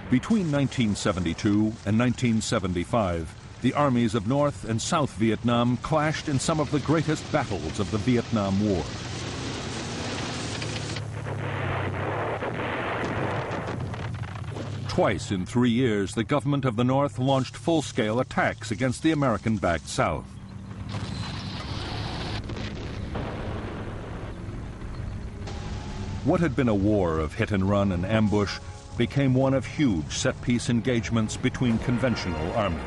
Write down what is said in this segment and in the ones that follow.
Between 1972 and 1975, the armies of North and South Vietnam clashed in some of the greatest battles of the Vietnam War. Twice in 3 years, the government of the North launched full-scale attacks against the American-backed South. What had been a war of hit-and-run and ambush became one of huge set-piece engagements between conventional armies.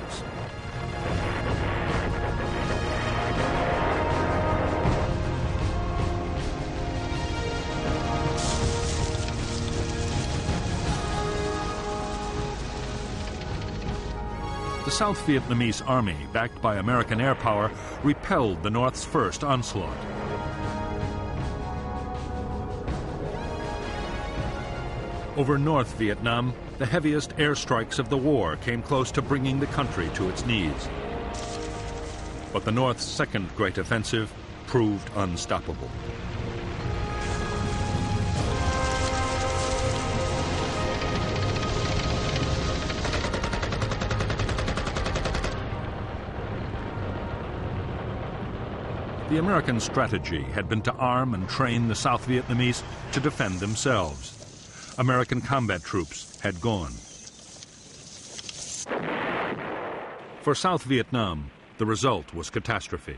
The South Vietnamese army, backed by American air power, repelled the North's first onslaught. Over North Vietnam, the heaviest airstrikes of the war came close to bringing the country to its knees. But the North's second great offensive proved unstoppable. The American strategy had been to arm and train the South Vietnamese to defend themselves. American combat troops had gone. For South Vietnam, the result was catastrophe.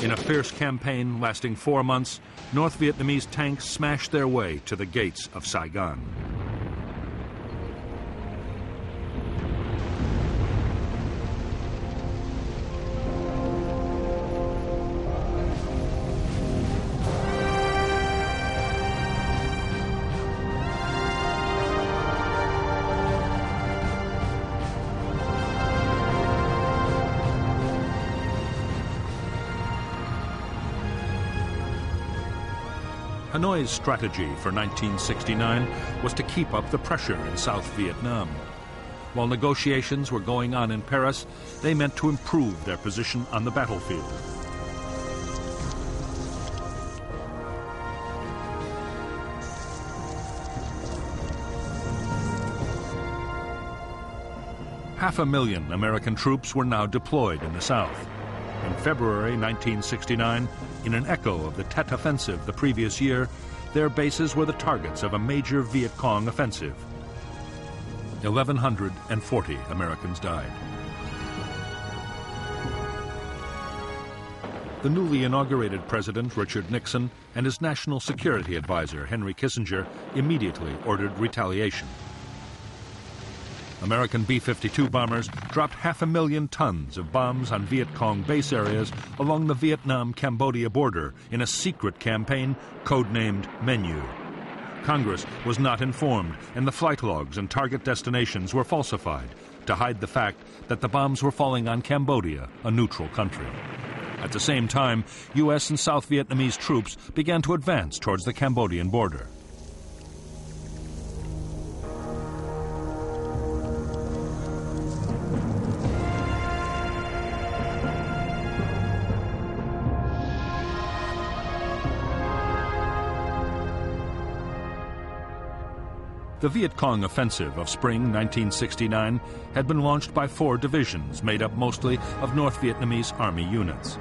In a fierce campaign lasting 4 months, North Vietnamese tanks smashed their way to the gates of Saigon. Hanoi's strategy for 1969 was to keep up the pressure in South Vietnam. While negotiations were going on in Paris, they meant to improve their position on the battlefield. Half a million American troops were now deployed in the South. In February 1969, in an echo of the Tet Offensive the previous year, their bases were the targets of a major Viet Cong offensive. 1,140 Americans died. The newly inaugurated President Richard Nixon and his national security advisor Henry Kissinger immediately ordered retaliation. American B-52 bombers dropped 500,000 tons of bombs on Viet Cong base areas along the Vietnam-Cambodia border in a secret campaign codenamed Menu. Congress was not informed, and the flight logs and target destinations were falsified to hide the fact that the bombs were falling on Cambodia, a neutral country. At the same time, U.S. and South Vietnamese troops began to advance towards the Cambodian border. The Viet Cong offensive of spring 1969 had been launched by 4 divisions made up mostly of North Vietnamese Army units.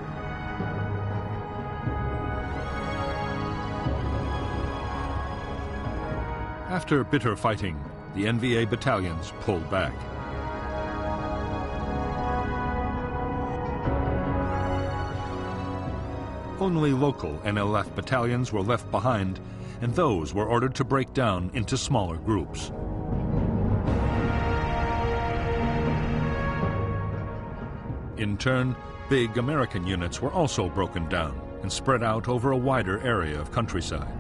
After bitter fighting, the NVA battalions pulled back. Only local NLF battalions were left behind, and those were ordered to break down into smaller groups. In turn, big American units were also broken down and spread out over a wider area of countryside.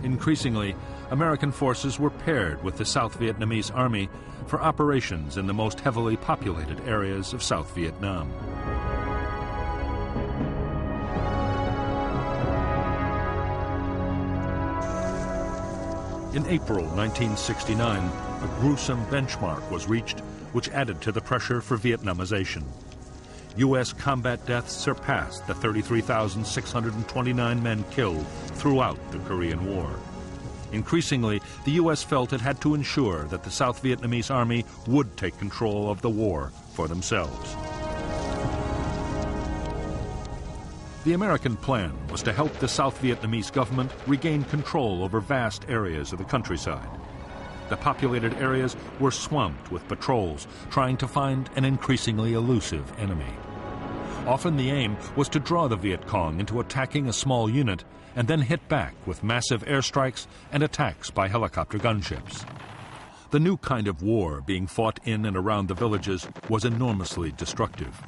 Increasingly, American forces were paired with the South Vietnamese Army for operations in the most heavily populated areas of South Vietnam. In April 1969, a gruesome benchmark was reached which added to the pressure for Vietnamization. U.S. combat deaths surpassed the 33,629 men killed throughout the Korean War. Increasingly, the U.S. felt it had to ensure that the South Vietnamese army would take control of the war for themselves. The American plan was to help the South Vietnamese government regain control over vast areas of the countryside. The populated areas were swamped with patrols trying to find an increasingly elusive enemy. Often the aim was to draw the Viet Cong into attacking a small unit and then hit back with massive airstrikes and attacks by helicopter gunships. The new kind of war being fought in and around the villages was enormously destructive.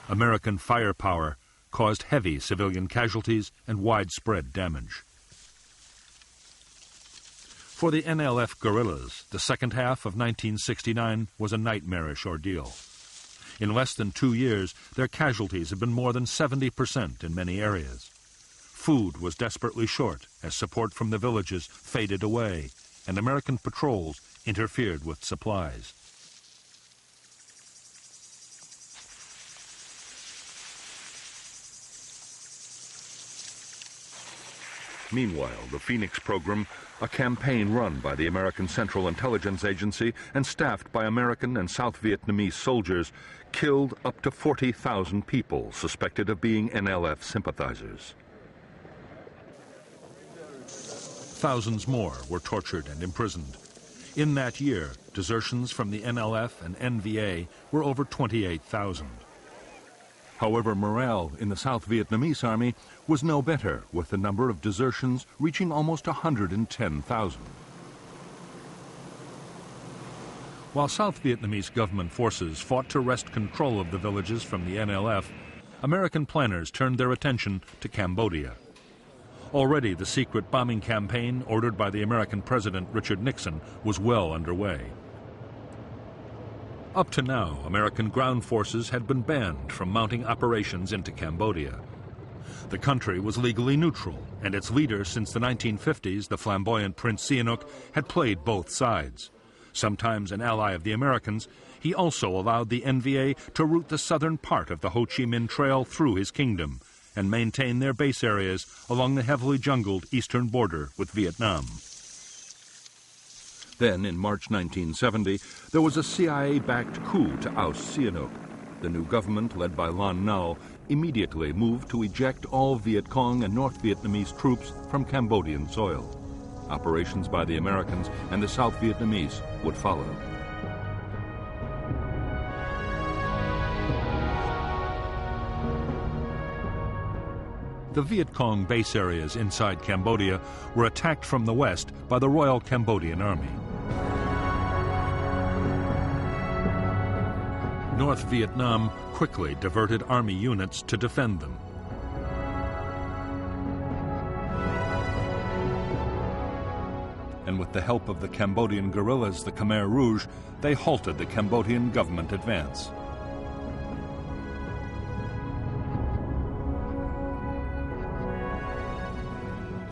American firepower caused heavy civilian casualties and widespread damage. For the NLF guerrillas, the second half of 1969 was a nightmarish ordeal. In less than 2 years, their casualties had been more than 70% in many areas. Food was desperately short as support from the villages faded away, and American patrols interfered with supplies. Meanwhile, the Phoenix program, a campaign run by the American Central Intelligence Agency and staffed by American and South Vietnamese soldiers, killed up to 40,000 people suspected of being NLF sympathizers. Thousands more were tortured and imprisoned. In that year, desertions from the NLF and NVA were over 28,000. However, morale in the South Vietnamese army was no better, with the number of desertions reaching almost 110,000. While South Vietnamese government forces fought to wrest control of the villages from the NLF, American planners turned their attention to Cambodia. Already the secret bombing campaign ordered by the American President Richard Nixon was well underway. Up to now, American ground forces had been banned from mounting operations into Cambodia. The country was legally neutral, and its leader since the 1950s, the flamboyant Prince Sihanouk, had played both sides. Sometimes an ally of the Americans, he also allowed the NVA to route the southern part of the Ho Chi Minh Trail through his kingdom and maintain their base areas along the heavily jungled eastern border with Vietnam. Then, in March 1970, there was a CIA-backed coup to oust Sihanouk. The new government, led by Lon Nol, immediately moved to eject all Viet Cong and North Vietnamese troops from Cambodian soil. Operations by the Americans and the South Vietnamese would follow. The Viet Cong base areas inside Cambodia were attacked from the west by the Royal Cambodian Army. North Vietnam quickly diverted army units to defend them. And with the help of the Cambodian guerrillas, the Khmer Rouge, they halted the Cambodian government advance.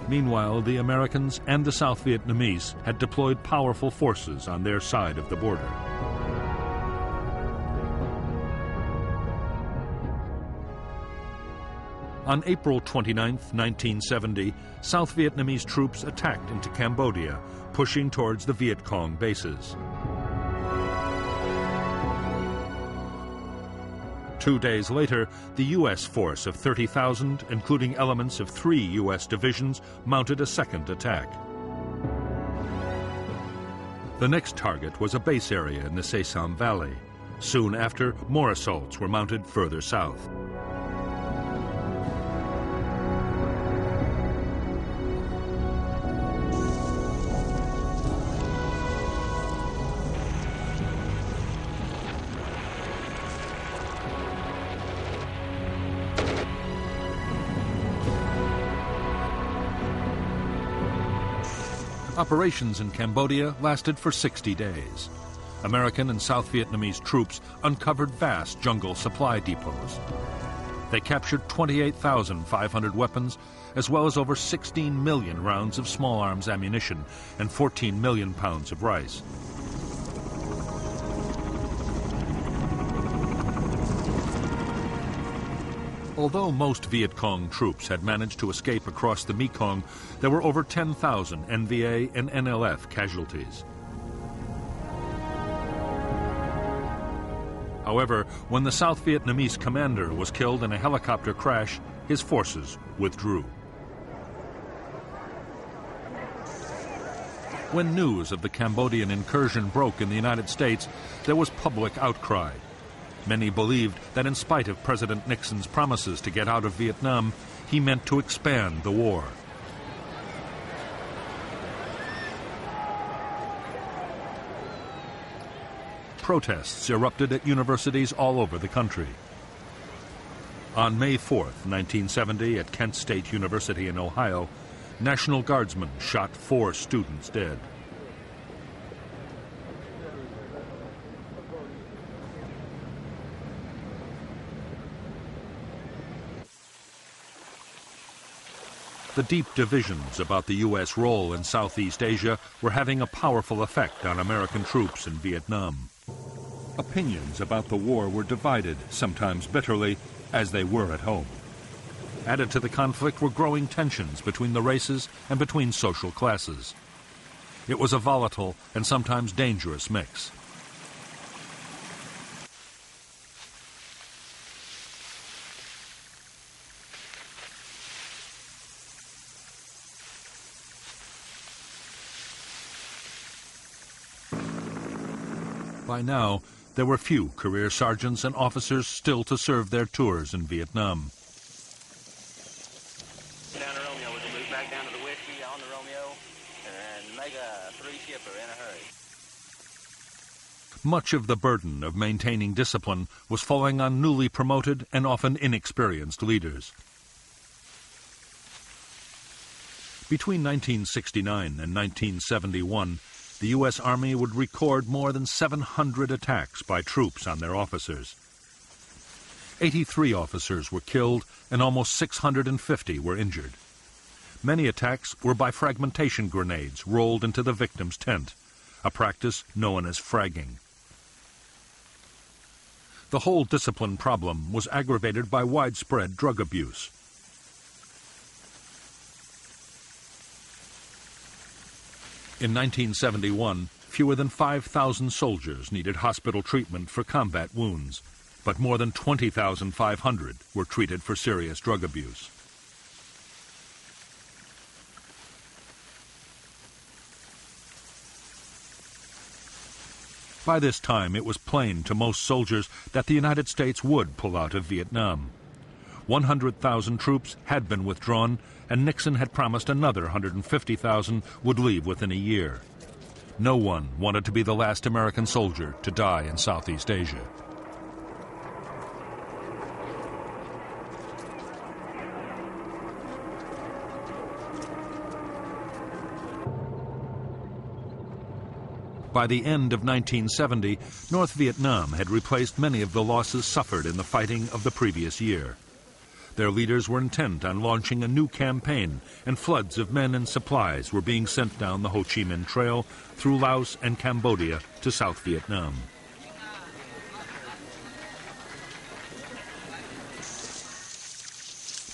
Meanwhile, the Americans and the South Vietnamese had deployed powerful forces on their side of the border. On April 29, 1970, South Vietnamese troops attacked into Cambodia, pushing towards the Viet Cong bases. 2 days later, the U.S. force of 30,000, including elements of 3 U.S. divisions, mounted a second attack. The next target was a base area in the Se Sam Valley. Soon after, more assaults were mounted further south. Operations in Cambodia lasted for 60 days. American and South Vietnamese troops uncovered vast jungle supply depots. They captured 28,500 weapons, as well as over 16 million rounds of small arms ammunition and 14 million pounds of rice. Although most Viet Cong troops had managed to escape across the Mekong, there were over 10,000 NVA and NLF casualties. However, when the South Vietnamese commander was killed in a helicopter crash, his forces withdrew. When news of the Cambodian incursion broke in the United States, there was public outcry. Many believed that in spite of President Nixon's promises to get out of Vietnam, he meant to expand the war. Protests erupted at universities all over the country. On May 4th, 1970, at Kent State University in Ohio, National Guardsmen shot 4 students dead. The deep divisions about the U.S. role in Southeast Asia were having a powerful effect on American troops in Vietnam. Opinions about the war were divided, sometimes bitterly, as they were at home. Added to the conflict were growing tensions between the races and between social classes. It was a volatile and sometimes dangerous mix. By now, there were few career sergeants and officers still to serve their tours in Vietnam. Down to Romeo, we can move back down to the Whiskey on the Romeo and make a 3-shipper in a hurry. Much of the burden of maintaining discipline was falling on newly promoted and often inexperienced leaders. Between 1969 and 1971, the U.S. Army would record more than 700 attacks by troops on their officers. 83 officers were killed and almost 650 were injured. Many attacks were by fragmentation grenades rolled into the victim's tent, a practice known as fragging. The whole discipline problem was aggravated by widespread drug abuse. In 1971, fewer than 5,000 soldiers needed hospital treatment for combat wounds, but more than 20,500 were treated for serious drug abuse. By this time, it was plain to most soldiers that the United States would pull out of Vietnam. 100,000 troops had been withdrawn, and Nixon had promised another 150,000 would leave within a year. No one wanted to be the last American soldier to die in Southeast Asia. By the end of 1970, North Vietnam had replaced many of the losses suffered in the fighting of the previous year. Their leaders were intent on launching a new campaign, and floods of men and supplies were being sent down the Ho Chi Minh Trail through Laos and Cambodia to South Vietnam.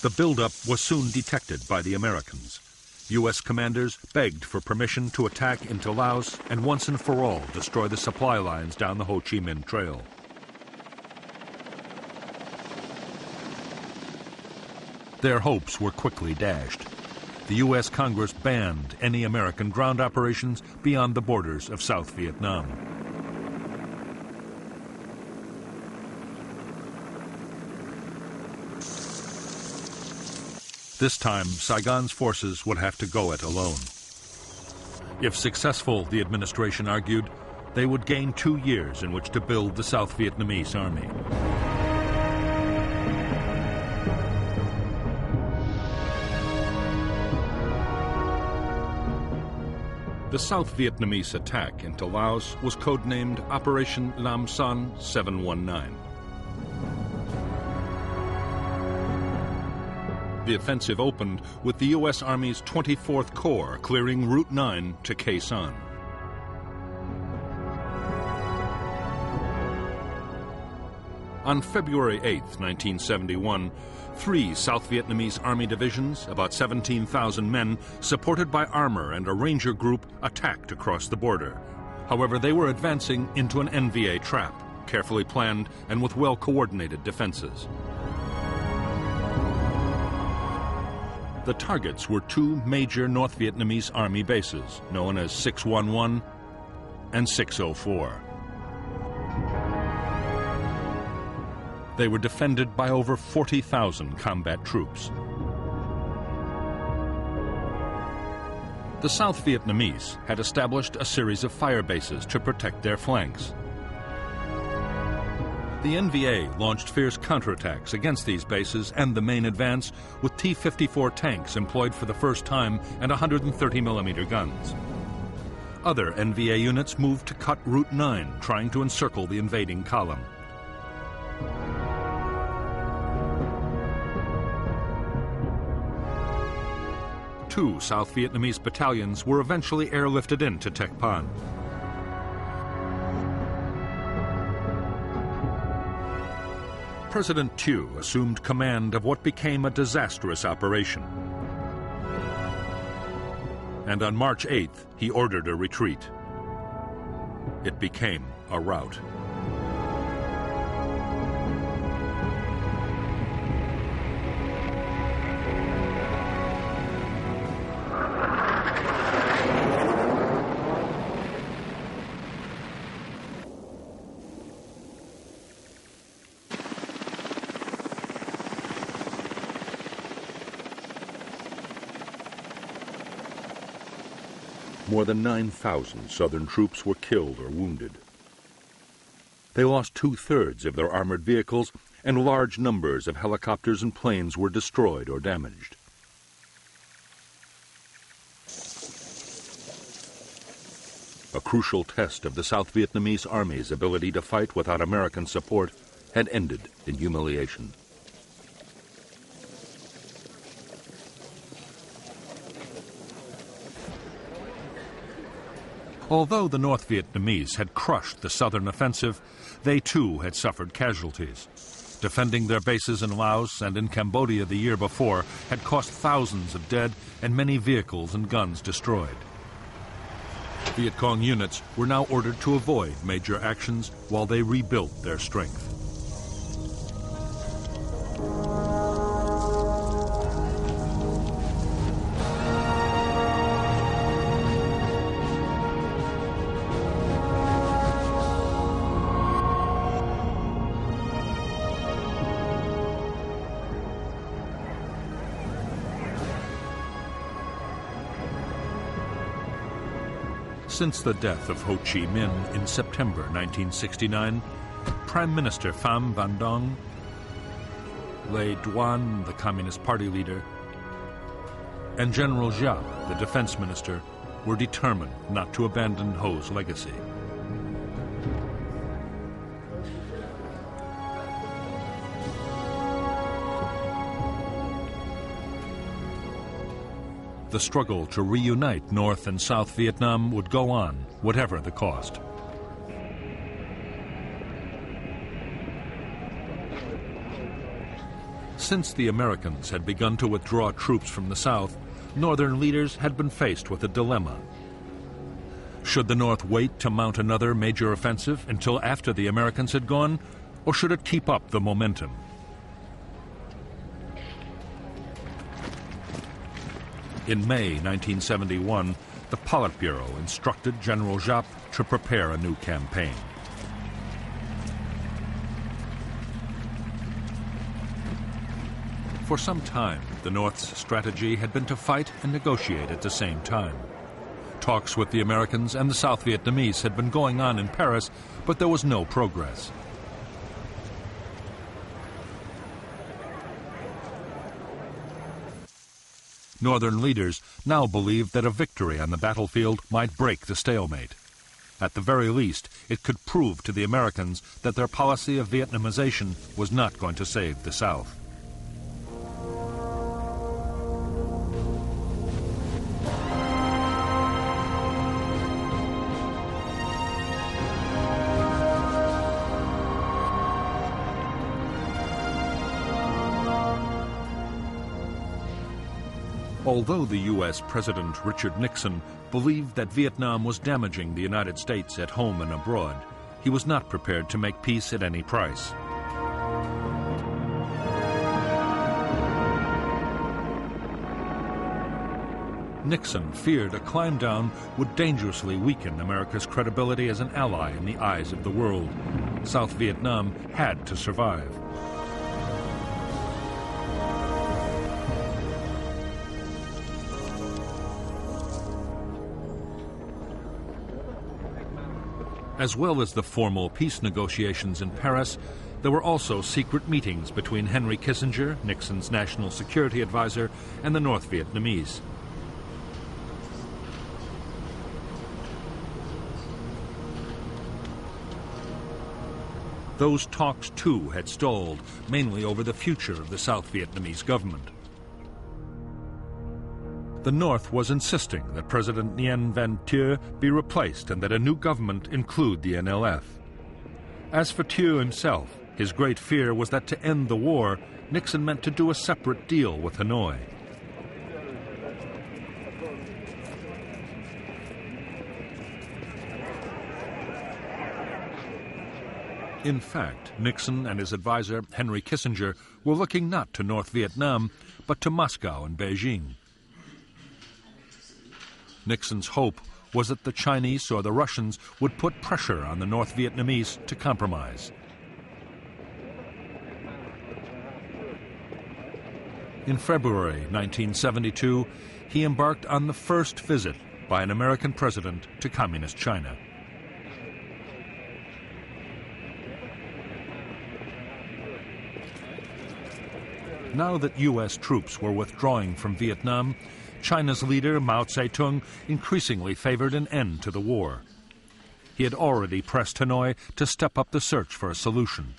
The buildup was soon detected by the Americans. U.S. commanders begged for permission to attack into Laos and once and for all destroy the supply lines down the Ho Chi Minh Trail. Their hopes were quickly dashed. The U.S. Congress banned any American ground operations beyond the borders of South Vietnam. This time, Saigon's forces would have to go it alone. If successful, the administration argued, they would gain 2 years in which to build the South Vietnamese army. The South Vietnamese attack into Laos was codenamed Operation Lam Son 719. The offensive opened with the U.S. Army's 24th Corps clearing Route 9 to Khe Sanh. On February 8, 1971, 3 South Vietnamese Army divisions, about 17,000 men, supported by armor and a ranger group, attacked across the border. However, they were advancing into an NVA trap, carefully planned and with well-coordinated defenses. The targets were 2 major North Vietnamese Army bases, known as 611 and 604. They were defended by over 40,000 combat troops. The South Vietnamese had established a series of fire bases to protect their flanks. The NVA launched fierce counterattacks against these bases and the main advance with T-54 tanks employed for the first time and 130mm guns. Other NVA units moved to cut Route 9, trying to encircle the invading column. Two South Vietnamese battalions were eventually airlifted into Tec Pan. President Thieu assumed command of what became a disastrous operation. And on March 8th, he ordered a retreat. It became a rout. More than 9,000 Southern troops were killed or wounded. They lost 2/3 of their armored vehicles, and large numbers of helicopters and planes were destroyed or damaged. A crucial test of the South Vietnamese Army's ability to fight without American support had ended in humiliation. Although the North Vietnamese had crushed the southern offensive, they too had suffered casualties. Defending their bases in Laos and in Cambodia the year before had cost thousands of dead and many vehicles and guns destroyed. Viet Cong units were now ordered to avoid major actions while they rebuilt their strength. Since the death of Ho Chi Minh in September 1969, Prime Minister Pham Van Dong, Le Duan, the Communist Party leader, and General Giap, the defense minister, were determined not to abandon Ho's legacy. The struggle to reunite North and South Vietnam would go on, whatever the cost. Since the Americans had begun to withdraw troops from the South, Northern leaders had been faced with a dilemma. Should the North wait to mount another major offensive until after the Americans had gone, or should it keep up the momentum? In May 1971, the Politburo instructed General Giap to prepare a new campaign. For some time, the North's strategy had been to fight and negotiate at the same time. Talks with the Americans and the South Vietnamese had been going on in Paris, but there was no progress. Northern leaders now believed that a victory on the battlefield might break the stalemate. At the very least, it could prove to the Americans that their policy of Vietnamization was not going to save the South. Although the U.S. President Richard Nixon believed that Vietnam was damaging the United States at home and abroad, he was not prepared to make peace at any price. Nixon feared a climb down would dangerously weaken America's credibility as an ally in the eyes of the world. South Vietnam had to survive. As well as the formal peace negotiations in Paris, there were also secret meetings between Henry Kissinger, Nixon's national security advisor, and the North Vietnamese. Those talks, too, had stalled, mainly over the future of the South Vietnamese government. The North was insisting that President Nguyen Van Thieu be replaced and that a new government include the NLF. As for Thieu himself, his great fear was that to end the war, Nixon meant to do a separate deal with Hanoi. In fact, Nixon and his advisor, Henry Kissinger, were looking not to North Vietnam, but to Moscow and Beijing. Nixon's hope was that the Chinese or the Russians would put pressure on the North Vietnamese to compromise. In February 1972, he embarked on the first visit by an American president to Communist China. Now that U.S. troops were withdrawing from Vietnam, China's leader, Mao Zedong, increasingly favored an end to the war. He had already pressed Hanoi to step up the search for a solution.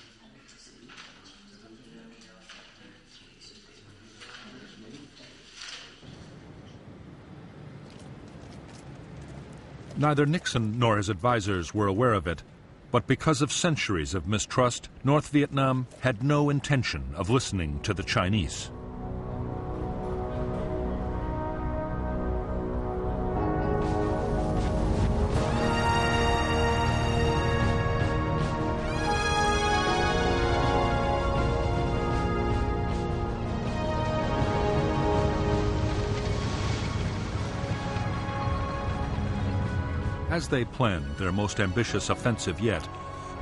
Neither Nixon nor his advisors were aware of it, but because of centuries of mistrust, North Vietnam had no intention of listening to the Chinese. As they planned their most ambitious offensive yet,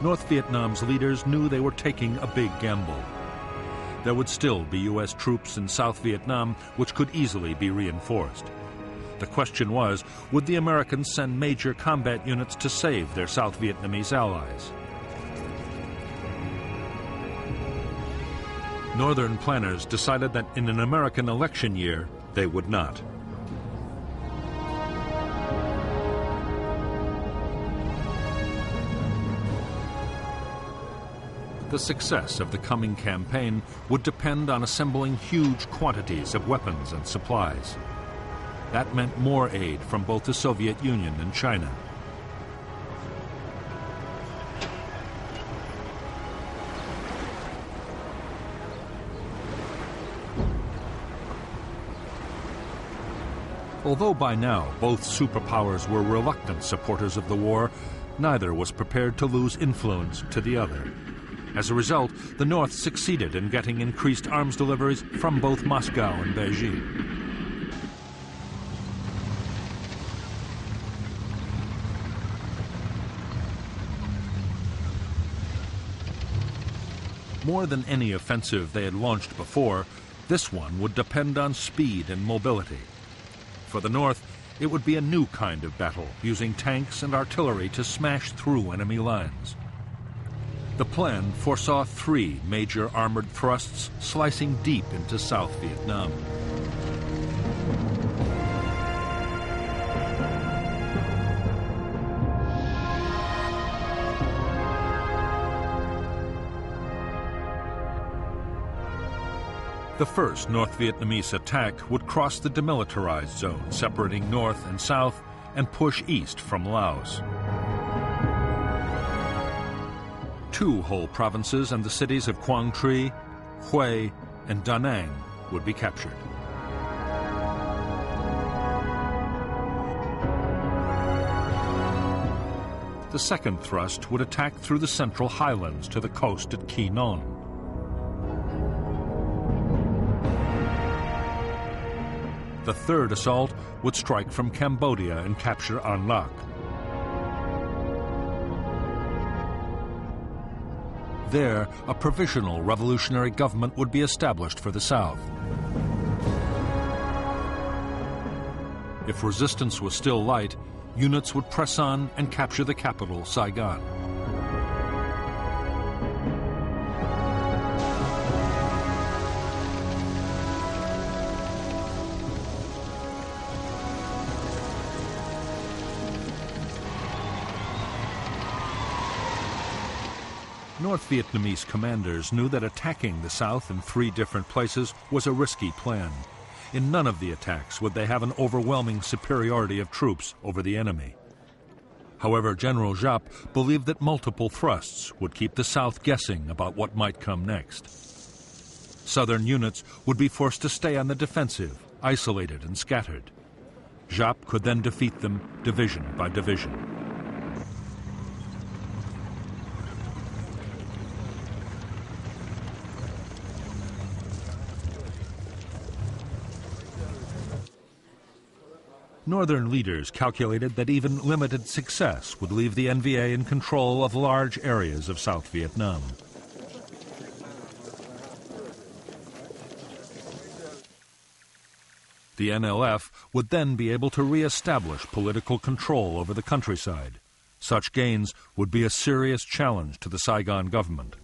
North Vietnam's leaders knew they were taking a big gamble. There would still be U.S. troops in South Vietnam which could easily be reinforced. The question was, would the Americans send major combat units to save their South Vietnamese allies? Northern planners decided that in an American election year, they would not. The success of the coming campaign would depend on assembling huge quantities of weapons and supplies. That meant more aid from both the Soviet Union and China. Although by now both superpowers were reluctant supporters of the war, neither was prepared to lose influence to the other. As a result, the North succeeded in getting increased arms deliveries from both Moscow and Beijing. More than any offensive they had launched before, this one would depend on speed and mobility. For the North, it would be a new kind of battle, using tanks and artillery to smash through enemy lines. The plan foresaw 3 major armored thrusts slicing deep into South Vietnam. The first North Vietnamese attack would cross the demilitarized zone, separating north and south, and push east from Laos. 2 whole provinces and the cities of Quang Tri, Hue, and Da Nang would be captured. The second thrust would attack through the central highlands to the coast at Quy Nhon. The third assault would strike from Cambodia and capture An Lac. There, a provisional revolutionary government would be established for the south. If resistance was still light, units would press on and capture the capital, Saigon. North Vietnamese commanders knew that attacking the south in 3 different places was a risky plan. In none of the attacks would they have an overwhelming superiority of troops over the enemy. However, General Giap believed that multiple thrusts would keep the south guessing about what might come next. Southern units would be forced to stay on the defensive, isolated and scattered. Giap could then defeat them division by division. Northern leaders calculated that even limited success would leave the NVA in control of large areas of South Vietnam. The NLF would then be able to re-establish political control over the countryside. Such gains would be a serious challenge to the Saigon government.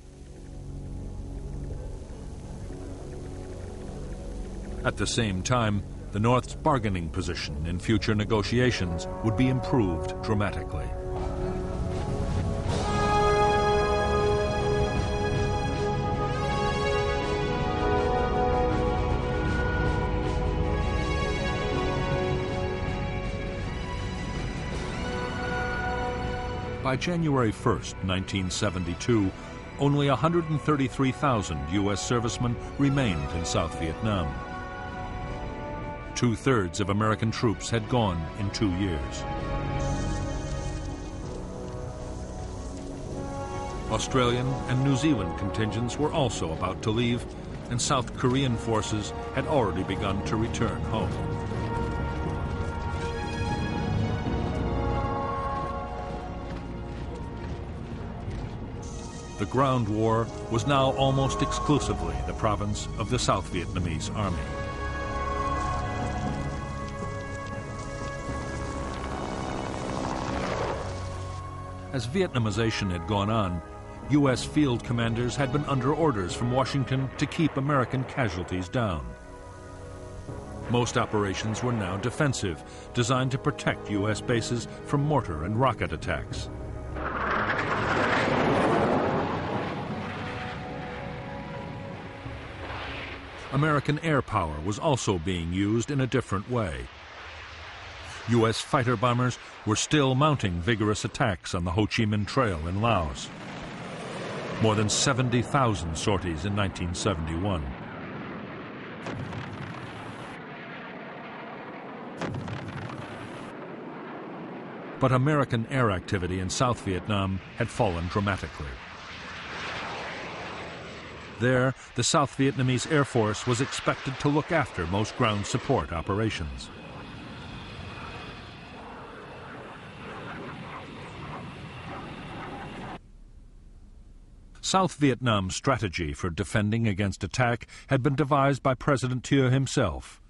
At the same time, the North's bargaining position in future negotiations would be improved dramatically. By January 1st, 1972, only 133,000 U.S. servicemen remained in South Vietnam. 2/3 of American troops had gone in 2 years. Australian and New Zealand contingents were also about to leave, and South Korean forces had already begun to return home. The ground war was now almost exclusively the province of the South Vietnamese Army. As Vietnamization had gone on, U.S. field commanders had been under orders from Washington to keep American casualties down. Most operations were now defensive, designed to protect U.S. bases from mortar and rocket attacks. American air power was also being used in a different way. U.S. fighter bombers were still mounting vigorous attacks on the Ho Chi Minh Trail in Laos. More than 70,000 sorties in 1971. But American air activity in South Vietnam had fallen dramatically. There, the South Vietnamese Air Force was expected to look after most ground support operations. South Vietnam's strategy for defending against attack had been devised by President Thieu himself.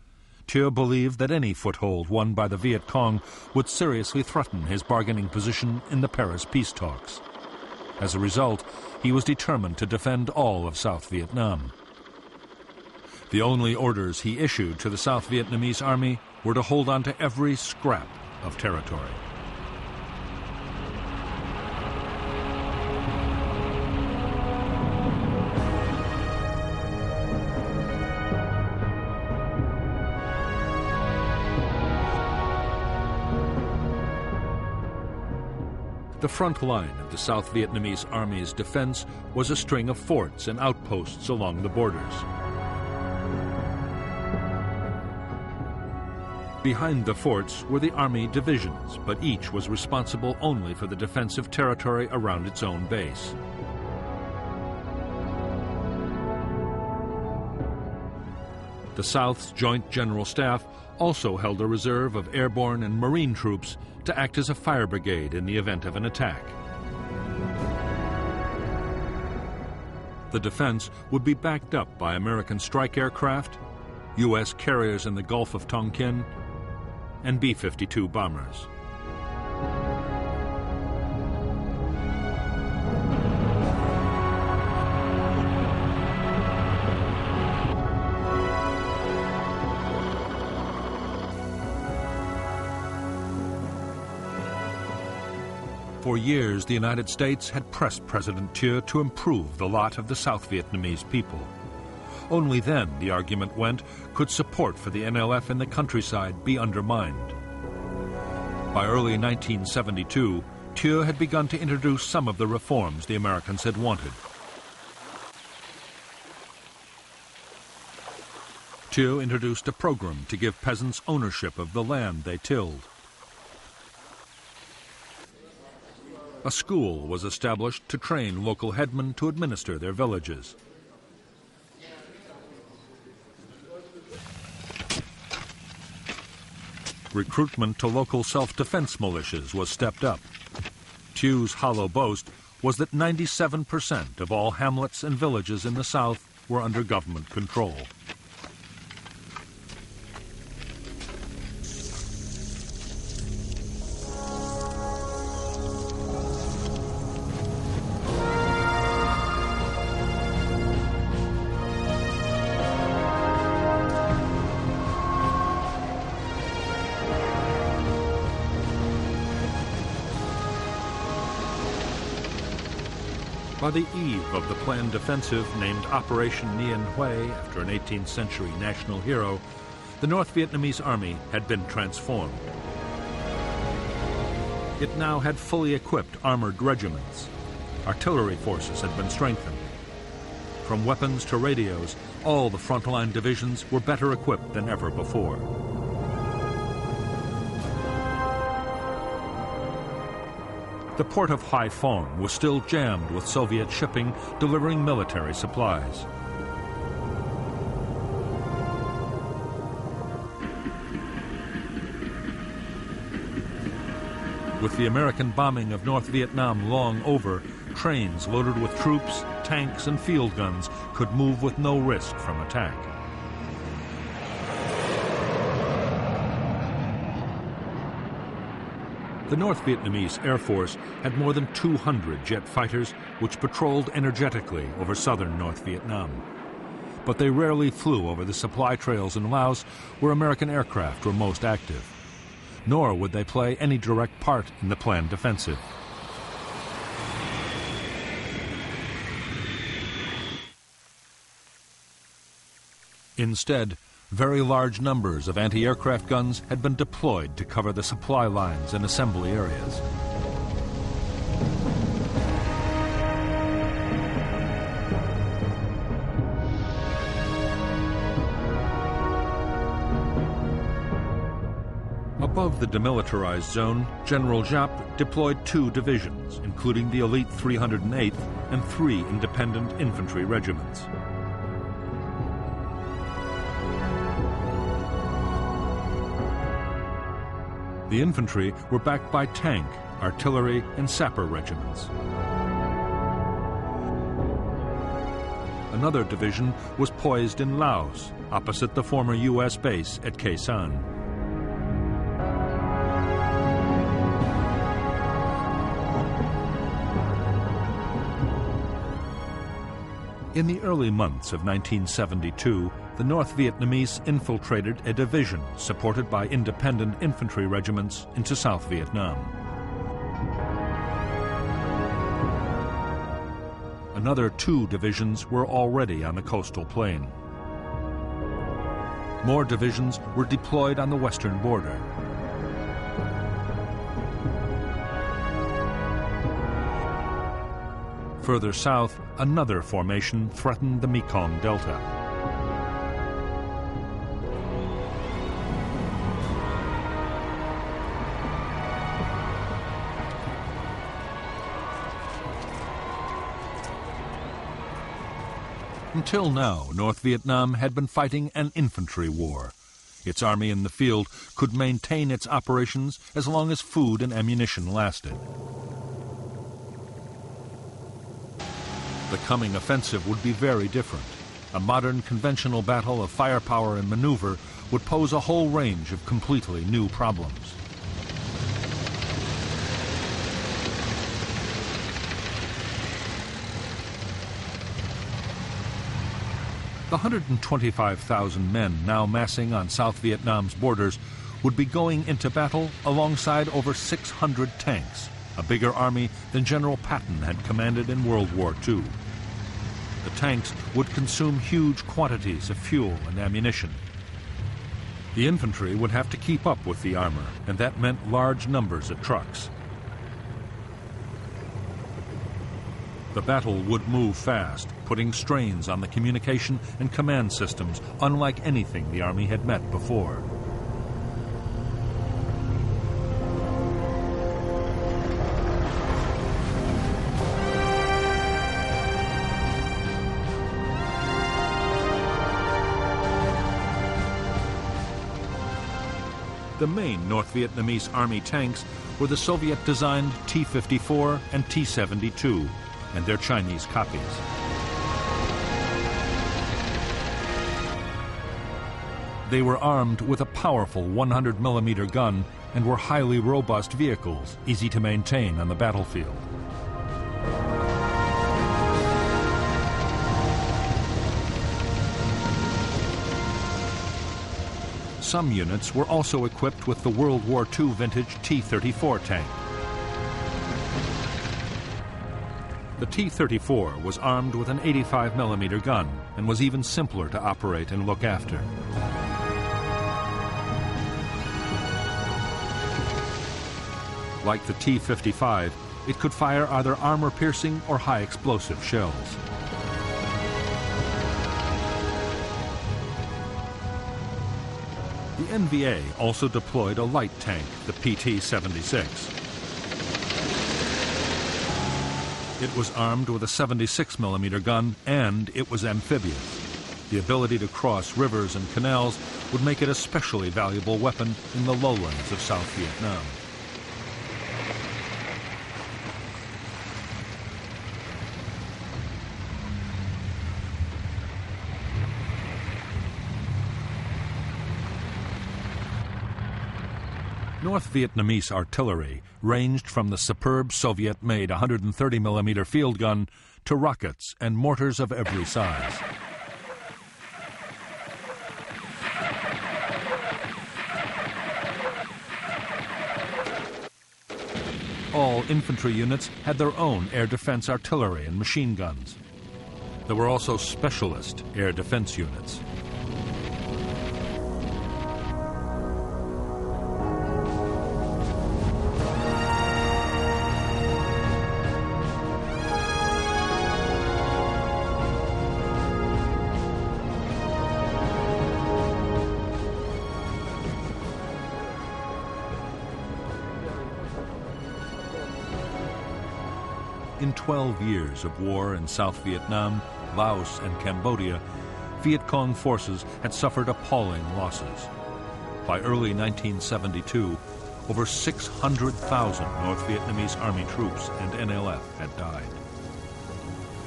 Thieu believed that any foothold won by the Viet Cong would seriously threaten his bargaining position in the Paris peace talks. As a result, he was determined to defend all of South Vietnam. The only orders he issued to the South Vietnamese army were to hold on to every scrap of territory. The front line of the South Vietnamese Army's defense was a string of forts and outposts along the borders. Behind the forts were the Army divisions, but each was responsible only for the defense of territory around its own base. The South's Joint General Staff also held a reserve of airborne and marine troops to act as a fire brigade in the event of an attack. The defense would be backed up by American strike aircraft, U.S. carriers in the Gulf of Tonkin, and B-52 bombers. For years, the United States had pressed President Thieu to improve the lot of the South Vietnamese people. Only then, the argument went, could support for the NLF in the countryside be undermined. By early 1972, Thieu had begun to introduce some of the reforms the Americans had wanted. Thieu introduced a program to give peasants ownership of the land they tilled. A school was established to train local headmen to administer their villages. Recruitment to local self-defense militias was stepped up. Thieu's hollow boast was that 97% of all hamlets and villages in the South were under government control. By the eve of the planned offensive named Operation Nguyen Hue, after an 18th century national hero, the North Vietnamese army had been transformed. It now had fully equipped armored regiments. Artillery forces had been strengthened. From weapons to radios, all the frontline divisions were better equipped than ever before. The port of Haiphong was still jammed with Soviet shipping delivering military supplies. With the American bombing of North Vietnam long over, trains loaded with troops, tanks, and field guns could move with no risk from attack. The North Vietnamese Air Force had more than 200 jet fighters which patrolled energetically over southern North Vietnam. But they rarely flew over the supply trails in Laos where American aircraft were most active. Nor would they play any direct part in the planned offensive. Instead, very large numbers of anti-aircraft guns had been deployed to cover the supply lines and assembly areas. Above the demilitarized zone, General Giap deployed 2 divisions, including the elite 308th and 3 independent infantry regiments. The infantry were backed by tank, artillery, and sapper regiments. Another division was poised in Laos, opposite the former U.S. base at Khe Sanh. In the early months of 1972, the North Vietnamese infiltrated a division supported by independent infantry regiments into South Vietnam. Another 2 divisions were already on the coastal plain. More divisions were deployed on the western border. Further south, another formation threatened the Mekong Delta. Until now, North Vietnam had been fighting an infantry war. Its army in the field could maintain its operations as long as food and ammunition lasted. The coming offensive would be very different. A modern conventional battle of firepower and maneuver would pose a whole range of completely new problems. The 125,000 men now massing on South Vietnam's borders would be going into battle alongside over 600 tanks, a bigger army than General Patton had commanded in World War II. The tanks would consume huge quantities of fuel and ammunition. The infantry would have to keep up with the armor, and that meant large numbers of trucks. The battle would move fast, putting strains on the communication and command systems unlike anything the Army had met before. The main North Vietnamese Army tanks were the Soviet-designed T-54 and T-72, and their Chinese copies. They were armed with a powerful 100mm gun and were highly robust vehicles, easy to maintain on the battlefield. Some units were also equipped with the World War II vintage T-34 tank. The T-34 was armed with an 85mm gun and was even simpler to operate and look after. Like the T-55, it could fire either armor-piercing or high-explosive shells. The NVA also deployed a light tank, the PT-76. It was armed with a 76mm gun, and it was amphibious. The ability to cross rivers and canals would make it a especially valuable weapon in the lowlands of South Vietnam. North Vietnamese artillery ranged from the superb Soviet-made 130mm field gun to rockets and mortars of every size. All infantry units had their own air defense artillery and machine guns. There were also specialist air defense units. In 12 years of war in South Vietnam, Laos, and Cambodia, Viet Cong forces had suffered appalling losses. By early 1972, over 600,000 North Vietnamese Army troops and NLF had died.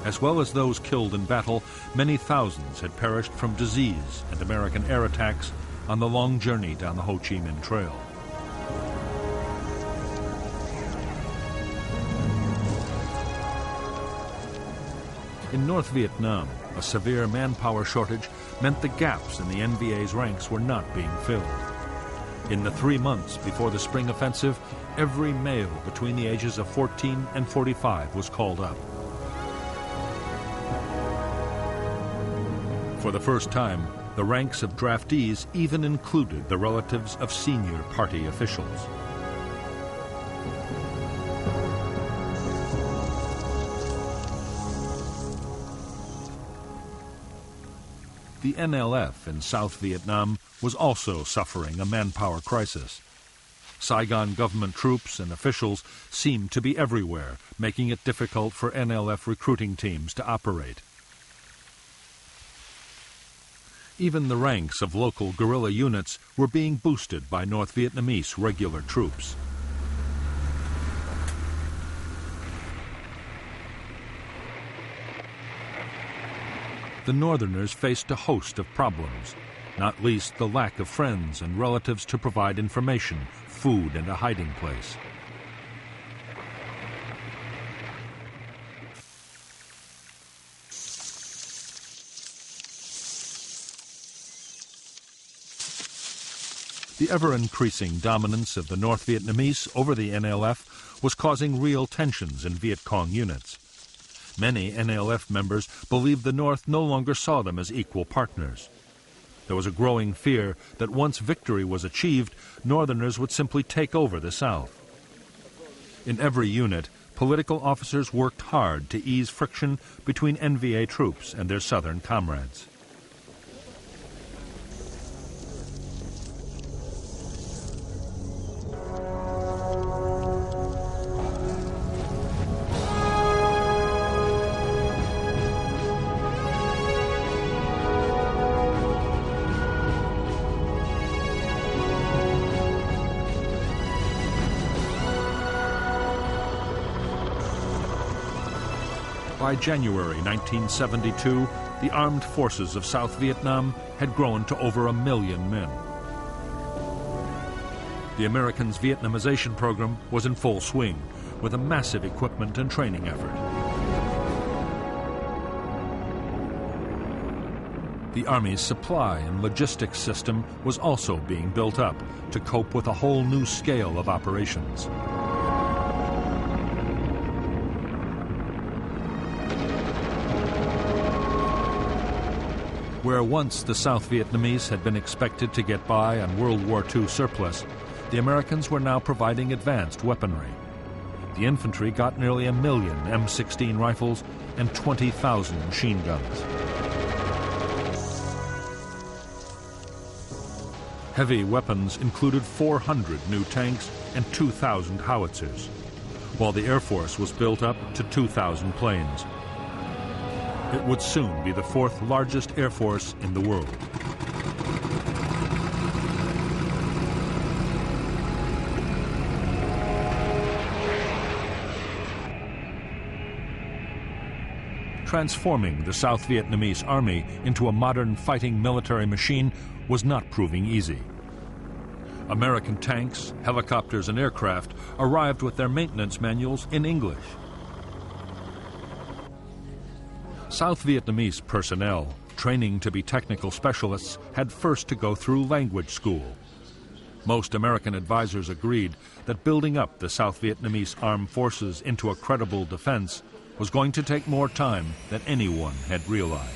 As well as those killed in battle, many thousands had perished from disease and American air attacks on the long journey down the Ho Chi Minh Trail. In North Vietnam, a severe manpower shortage meant the gaps in the NVA's ranks were not being filled. In the 3 months before the spring offensive, every male between the ages of 14 and 45 was called up. For the first time, the ranks of draftees even included the relatives of senior party officials. The NLF in South Vietnam was also suffering a manpower crisis. Saigon government troops and officials seemed to be everywhere, making it difficult for NLF recruiting teams to operate. Even the ranks of local guerrilla units were being boosted by North Vietnamese regular troops. The Northerners faced a host of problems, not least the lack of friends and relatives to provide information, food, and a hiding place. The ever-increasing dominance of the North Vietnamese over the NLF was causing real tensions in Viet Cong units. Many NLF members believed the North no longer saw them as equal partners. There was a growing fear that once victory was achieved, Northerners would simply take over the South. In every unit, political officers worked hard to ease friction between NVA troops and their Southern comrades. By January 1972, the armed forces of South Vietnam had grown to over 1 million men. The Americans' Vietnamization program was in full swing, with a massive equipment and training effort. The Army's supply and logistics system was also being built up to cope with a whole new scale of operations. Where once the South Vietnamese had been expected to get by on World War II surplus, the Americans were now providing advanced weaponry. The infantry got nearly 1 million M16 rifles and 20,000 machine guns. Heavy weapons included 400 new tanks and 2,000 howitzers, while the Air Force was built up to 2,000 planes. It would soon be the 4th largest air force in the world. Transforming the South Vietnamese army into a modern fighting military machine was not proving easy. American tanks, helicopters, and aircraft arrived with their maintenance manuals in English. South Vietnamese personnel, training to be technical specialists, had first to go through language school. Most American advisors agreed that building up the South Vietnamese armed forces into a credible defense was going to take more time than anyone had realized.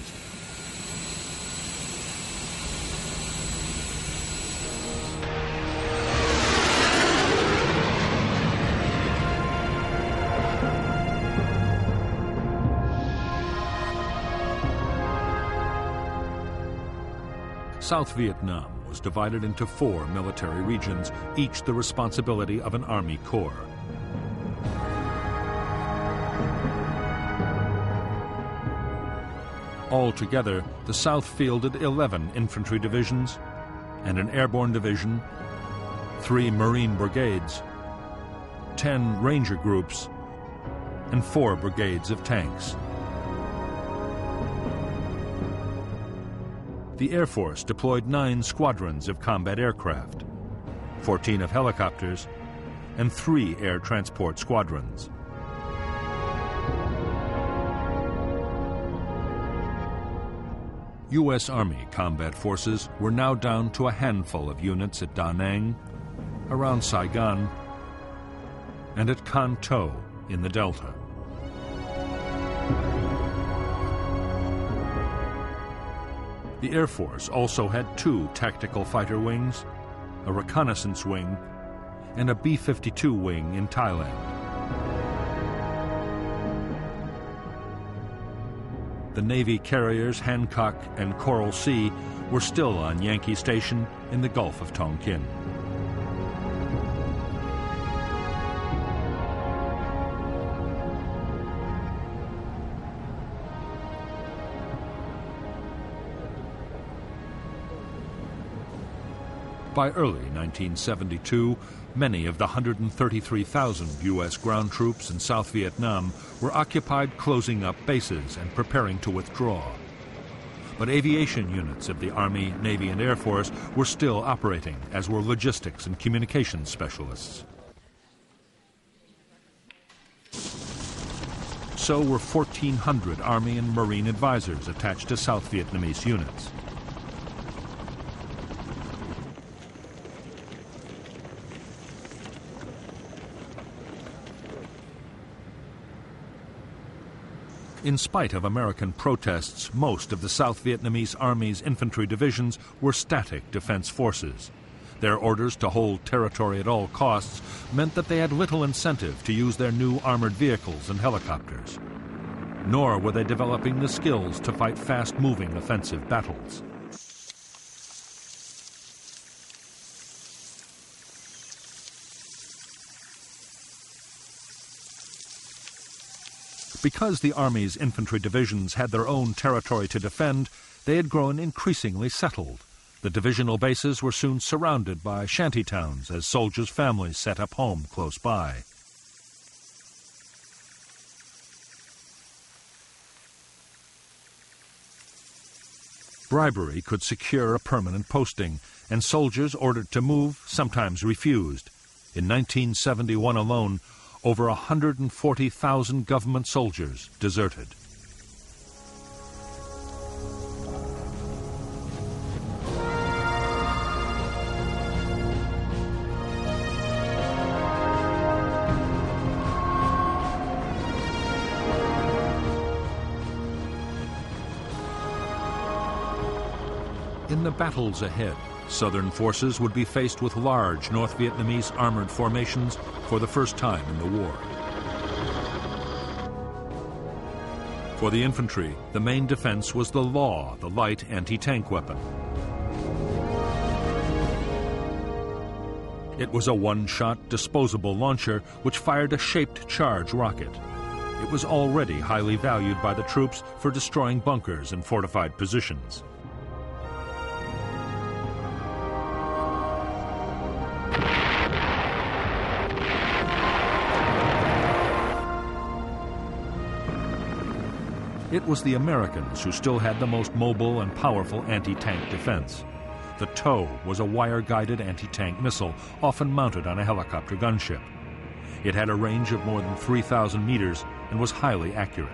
South Vietnam was divided into 4 military regions, each the responsibility of an army corps. Altogether, the South fielded 11 infantry divisions and an airborne division, 3 Marine brigades, 10 ranger groups, and 4 brigades of tanks. The Air Force deployed 9 squadrons of combat aircraft, 14 of helicopters, and 3 air transport squadrons. U.S. Army combat forces were now down to a handful of units at Da Nang, around Saigon, and at Can Tho in the Delta. The Air Force also had 2 tactical fighter wings, a reconnaissance wing, and a B-52 wing in Thailand. The Navy carriers Hancock and Coral Sea were still on Yankee Station in the Gulf of Tonkin. By early 1972, many of the 133,000 U.S. ground troops in South Vietnam were occupied closing up bases and preparing to withdraw. But aviation units of the Army, Navy, and Air Force were still operating, as were logistics and communications specialists. So were 1,400 Army and Marine advisors attached to South Vietnamese units. In spite of American protests, most of the South Vietnamese Army's infantry divisions were static defense forces. Their orders to hold territory at all costs meant that they had little incentive to use their new armored vehicles and helicopters. Nor were they developing the skills to fight fast-moving offensive battles. Because the Army's infantry divisions had their own territory to defend, they had grown increasingly settled. The divisional bases were soon surrounded by shanty towns as soldiers' families set up home close by. Bribery could secure a permanent posting, and soldiers ordered to move sometimes refused. In 1971 alone, over 140,000 government soldiers deserted. In the battles ahead, Southern forces would be faced with large North Vietnamese armored formations for the first time in the war. For the infantry, the main defense was the Law, the light anti-tank weapon. It was a one-shot disposable launcher which fired a shaped charge rocket. It was already highly valued by the troops for destroying bunkers and fortified positions. It was the Americans who still had the most mobile and powerful anti-tank defense. The TOW was a wire-guided anti-tank missile, often mounted on a helicopter gunship. It had a range of more than 3,000 meters and was highly accurate.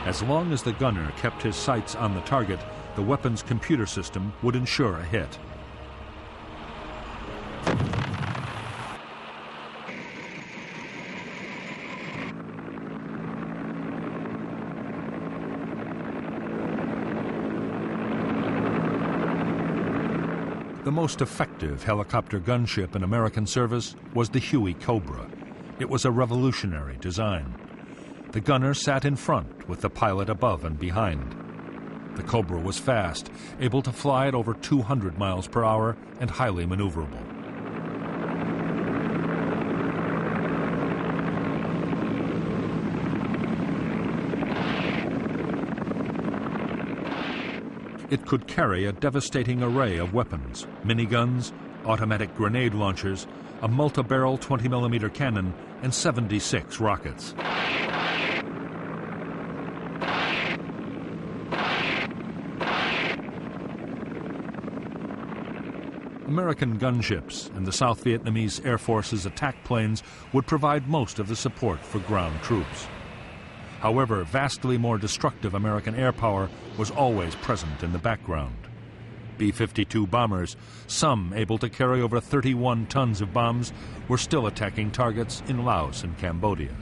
As long as the gunner kept his sights on the target, the weapon's computer system would ensure a hit. The most effective helicopter gunship in American service was the Huey Cobra. It was a revolutionary design. The gunner sat in front with the pilot above and behind. The Cobra was fast, able to fly at over 200 miles per hour and highly maneuverable. It could carry a devastating array of weapons: miniguns, automatic grenade launchers, a multi-barrel 20mm cannon, and 76 rockets. American gunships and the South Vietnamese Air Force's attack planes would provide most of the support for ground troops. However, vastly more destructive American air power was always present in the background. B-52 bombers, some able to carry over 31 tons of bombs, were still attacking targets in Laos and Cambodia.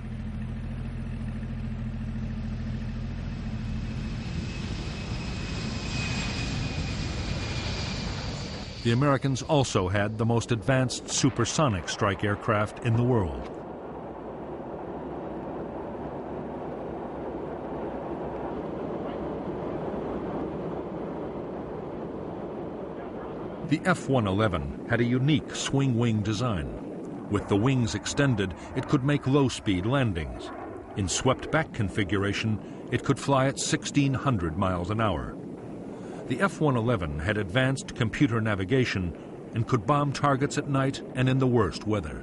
The Americans also had the most advanced supersonic strike aircraft in the world. The F-111 had a unique swing-wing design. With the wings extended, it could make low-speed landings. In swept-back configuration, it could fly at 1,600 miles an hour. The F-111 had advanced computer navigation and could bomb targets at night and in the worst weather.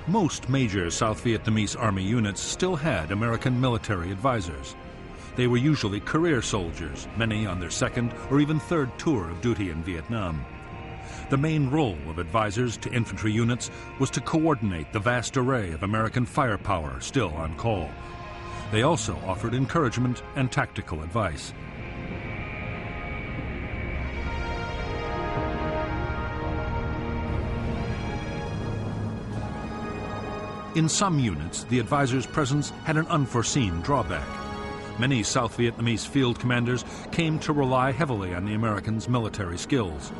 Most major South Vietnamese Army units still had American military advisors. They were usually career soldiers, many on their second or even third tour of duty in Vietnam. The main role of advisors to infantry units was to coordinate the vast array of American firepower still on call. They also offered encouragement and tactical advice. In some units, the advisor's presence had an unforeseen drawback. Many South Vietnamese field commanders came to rely heavily on the Americans' military skills.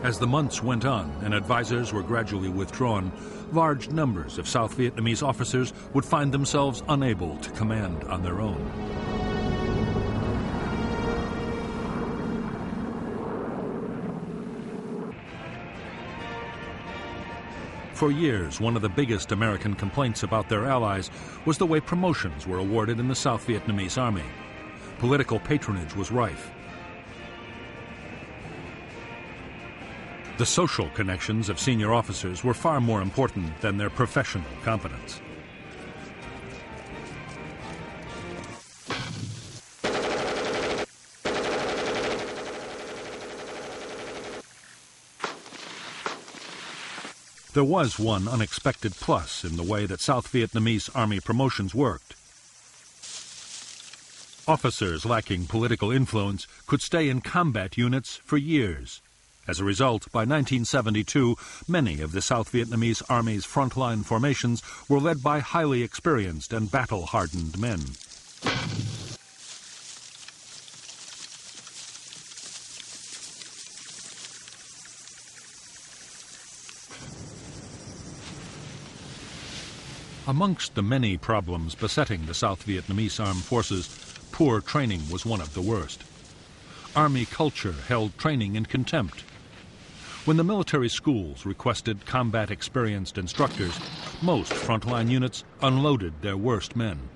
As the months went on and advisors were gradually withdrawn, large numbers of South Vietnamese officers would find themselves unable to command on their own. For years, one of the biggest American complaints about their allies was the way promotions were awarded in the South Vietnamese Army. Political patronage was rife. The social connections of senior officers were far more important than their professional competence. There was one unexpected plus in the way that South Vietnamese Army promotions worked. Officers lacking political influence could stay in combat units for years. As a result, by 1972, many of the South Vietnamese Army's frontline formations were led by highly experienced and battle-hardened men. Amongst the many problems besetting the South Vietnamese armed forces, poor training was one of the worst. Army culture held training in contempt. When the military schools requested combat-experienced instructors, most frontline units unloaded their worst men.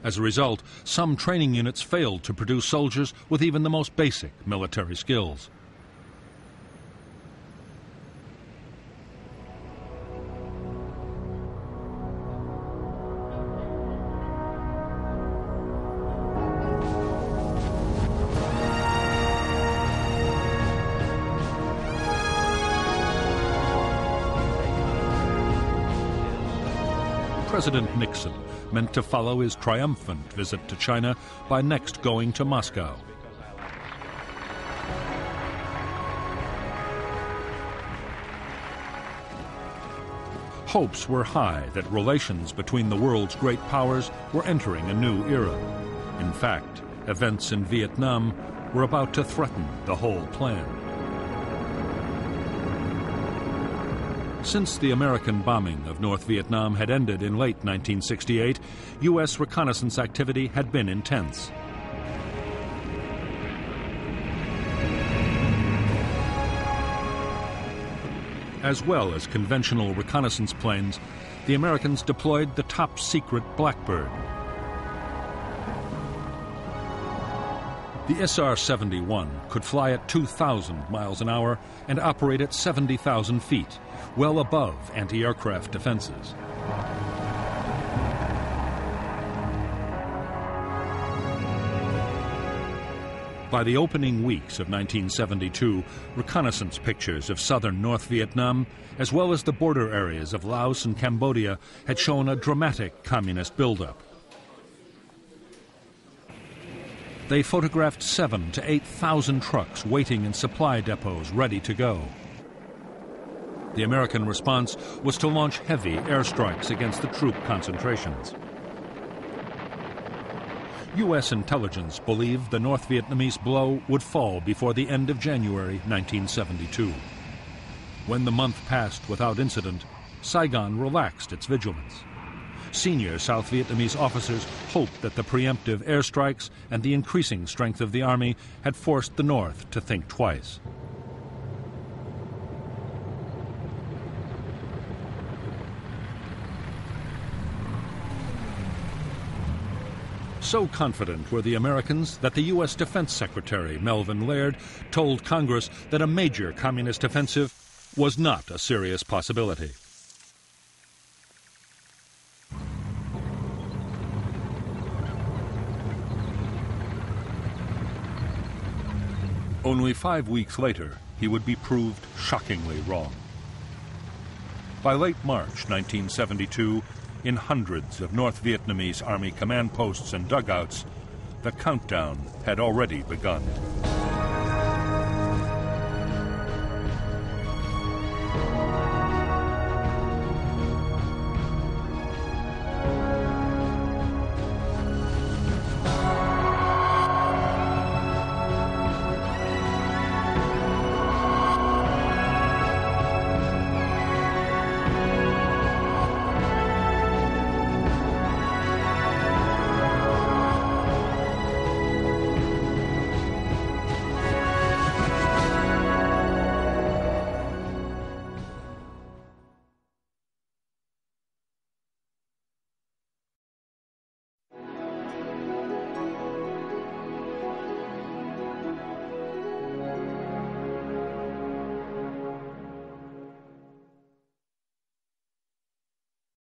As a result, some training units failed to produce soldiers with even the most basic military skills. President Nixon meant to follow his triumphant visit to China by next going to Moscow. Hopes were high that relations between the world's great powers were entering a new era. In fact, events in Vietnam were about to threaten the whole plan. Since the American bombing of North Vietnam had ended in late 1968, U.S. reconnaissance activity had been intense. As well as conventional reconnaissance planes, the Americans deployed the top-secret Blackbird. The SR-71 could fly at 2,000 miles an hour and operate at 70,000 feet, well above anti-aircraft defenses. By the opening weeks of 1972, reconnaissance pictures of southern North Vietnam, as well as the border areas of Laos and Cambodia, had shown a dramatic communist buildup. They photographed 7,000 to 8,000 trucks waiting in supply depots ready to go. The American response was to launch heavy airstrikes against the troop concentrations. U.S. intelligence believed the North Vietnamese blow would fall before the end of January 1972. When the month passed without incident, Saigon relaxed its vigilance. Senior South Vietnamese officers hoped that the preemptive airstrikes and the increasing strength of the army had forced the North to think twice. So confident were the Americans that the U.S. Defense Secretary, Melvin Laird, told Congress that a major communist offensive was not a serious possibility. Only 5 weeks later, he would be proved shockingly wrong. By late March 1972, in hundreds of North Vietnamese Army command posts and dugouts, the countdown had already begun.